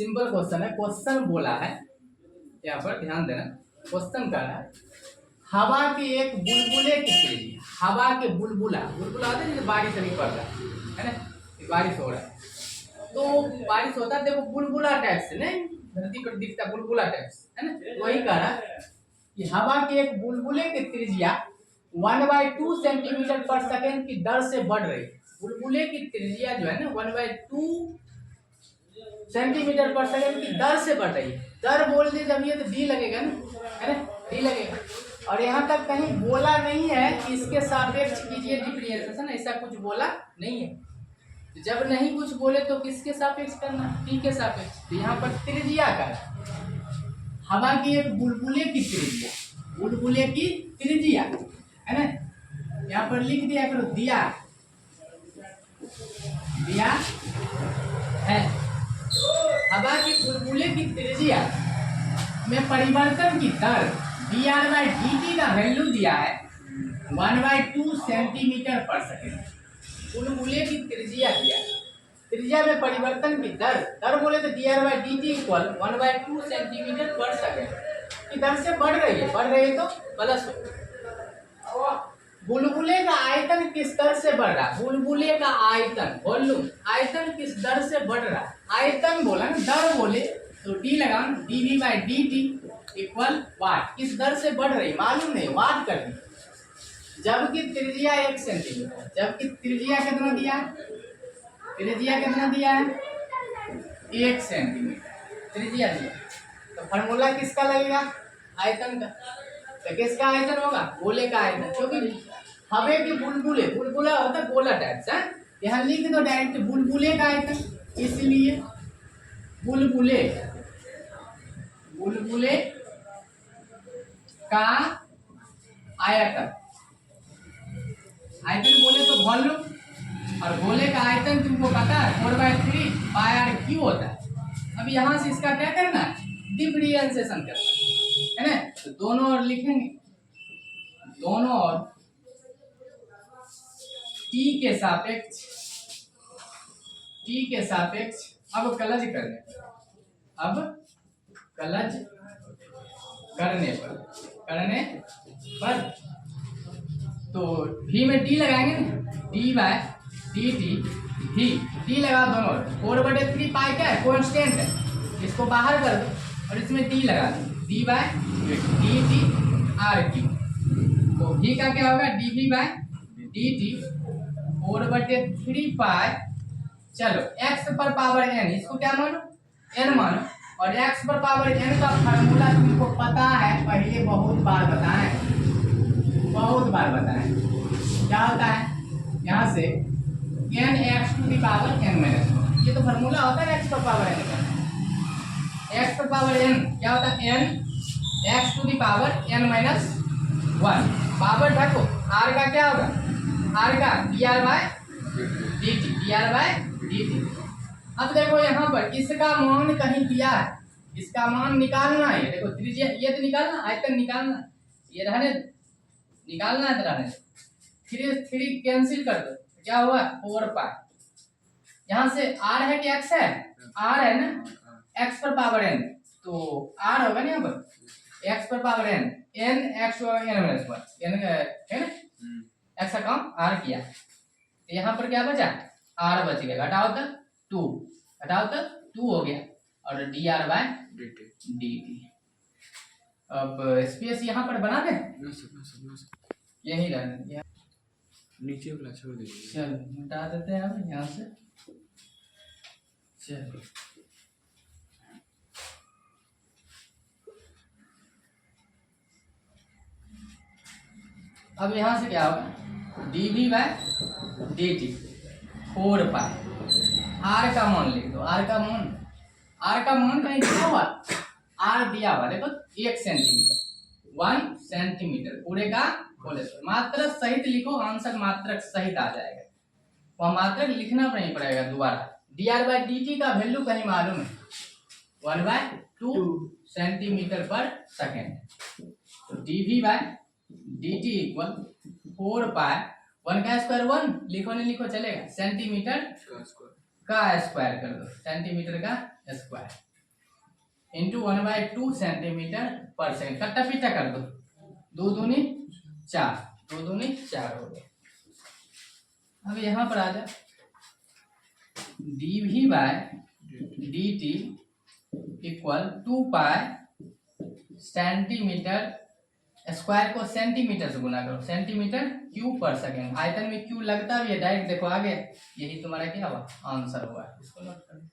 Simple question है। Question बोला है, यहाँ पर ध्यान देना। क्वेश्चन कर रहा है हवा के एक बुलबुले की त्रिज्या, हवा के बुलबुला बुलबुला होता है जैसे बारिश अभी पड़ रहा है ना, बारिश हो रहा है तो बारिश होता है, देखो बुलबुला टाइप से नहीं, धरती पर दिखता बुलबुला टाइप से है ना। तो वही कह रहा है कि हवा के एक बुलबुले की त्रिज्या 1/2 सेंटीमीटर पर सेकेंड की दर से बढ़ रही है। बुलबुले की त्रिज्या जो है ना 1/2 सेंटीमीटर पर सेकेंड की दर से बढ़ रही है। दर बोल दे जब ये तो डी लगेगा ना, है ना, डी लगेगा। और यहाँ तक कहीं बोला नहीं है कि इसके सापेक्ष कीजिए डिफरेंशिएशन, ऐसा कुछ बोला नहीं है। जब नहीं कुछ बोले तो किसके सापेक्ष करना, टी के सापेक्ष। तो यहाँ पर त्रिज्या का हवा की एक बुलबुले की त्रिज्या, बुलबुले की त्रिज्या है ना, यहाँ पर लिख दिया करो, दिया दिया है। हवा की बुलबुले की त्रिज्या में परिवर्तन की दर dr/dt का वैल्यू दिया है 1/2 सेंटीमीटर पर सेकेंड। बुलबुले की त्रिज्या दिया है, त्रिज्या में परिवर्तन की दर, दर बोले तो dr/dt इक्वल 1/2 सेंटीमीटर पर सेकेंड की दर से बढ़ रही है तो प्लस हो। बुलबुले का आयतन किस दर से बढ़ रहा है, बुलबुले का आयतन वॉल्यूम, आयतन किस दर से बढ़ रहा है। आयतन बोला ना, दर बोले तो डी लगा, dv/dt इक्वल वाट, किस दर से बढ़ रही मालूम नहीं, वाट कर दी। जबकि त्रिज्या 1 सेंटीमीटर, जबकि त्रिज्या कितना दिया है, त्रिज्या कितना दिया है 1 सेंटीमीटर त्रिज्या दिया। तो फार्मूला किसका लगेगा, आयतन का। तो किसका आयतन होगा, गोले का आयतन, क्योंकि हवे के बुलबुले, बुलबुला होता है गोला टाइप से, यहाँ लिख दो डायरेक्ट बुलबुले का आयतन, इसलिए बुलबुले, बुलबुले का आयतन, आयतन बोले तो वॉल्यूम, और गोले का आयतन तुमको पता है 4/3 πr³ होता है। अब यहाँ से इसका क्या करना है, डिफरेंशिएशन करना है ना। तो दोनों ओर लिखेंगे, दोनों ओर टी के सापेक्ष, टी के सापेक्ष अब कलज करने पर, अब कलज करने पर तो भी में टी लगाएंगे ना, d/dt भी टी लगा दोनों, 4/3 पाई क्या है, कांस्टेंट है, इसको बाहर कर दो और इसमें टी लगा दो, d/dt r³। तो भी का क्या होगा, dv/dt 4/3 पाई, चलो x पर पावर n, इसको क्या मानो, n मानो, और x पर पावर n का फार्मूला तुमको पता है, पहले बहुत बार बताएं, क्या होता है, यहाँ से n(x⁻n-1), ये तो फार्मूला होता है x पर पावर n का। x पर पावर n क्या होता है, n(x⁻n-1), पावर ढको, r का क्या होगा, r का dr/dt। अब देखो यहाँ पर इसका मान कहीं दिया है, इसका मान निकालना है, देखो त्रिज्या ये तो निकालना, आयतन निकालना, ये रहने निकालना है, तो रहने 3 कैंसिल कर दो, क्या हुआ 4 पाई। यहाँ से r है कि x है, r है ना, x पर पावर n, तो r होगा ना यहाँ पर x पर पावर n, n(x⁻n-1) n है ना, x का काम r किया, तो यहाँ पर क्या बचा, r बच गया, घटाओ तो 2, घटाओ तो 2 हो गया, और dr/dt। अब स्पेस यहाँ पर बना दे, यही रहने नीचे वाला छोड़ दीजिए, चल मिटा देते हैं अब यहाँ से। चल अब यहाँ से क्या होगा, dv/dt 4 पाई, r का मान लिख दो, r का मान कहीं दिया हुआ, r दिया हुआ देखो 1 सेंटीमीटर, 1 सेंटीमीटर पूरे का बोले, मात्रक सहित लिखो, आंसर मात्रक सहित आ जाएगा, वह मात्रक लिखना नहीं पड़ेगा दोबारा। dr/dt का वैल्यू कहीं मालूम है 1/2 सेंटीमीटर पर सेकेंड, तो dv/dt इक्वल 4 पाई, 1 का स्क्वायर 1 लिखो, नहीं लिखो चलेगा, सेंटीमीटर का स्क्वायर कर दो, सेंटीमीटर का स्क्वायर, इंटू 1/2 सेंटीमीटर पर सेकेंड। कट्टा पिट्टा कर दो, 2 दूनी 4, 2 दूनी 4 हो गया। अब यहाँ पर आ जा, dv by dt equal 2 pi centimetre square को सेंटीमीटर से गुना करो, सेंटीमीटर क्यूब पर सेकेंड। आयतन में क्यूब लगता भी है, डायरेक्ट देखो आगे, यही तुम्हारा क्या हुआ आंसर हुआ। इसको नोट करो।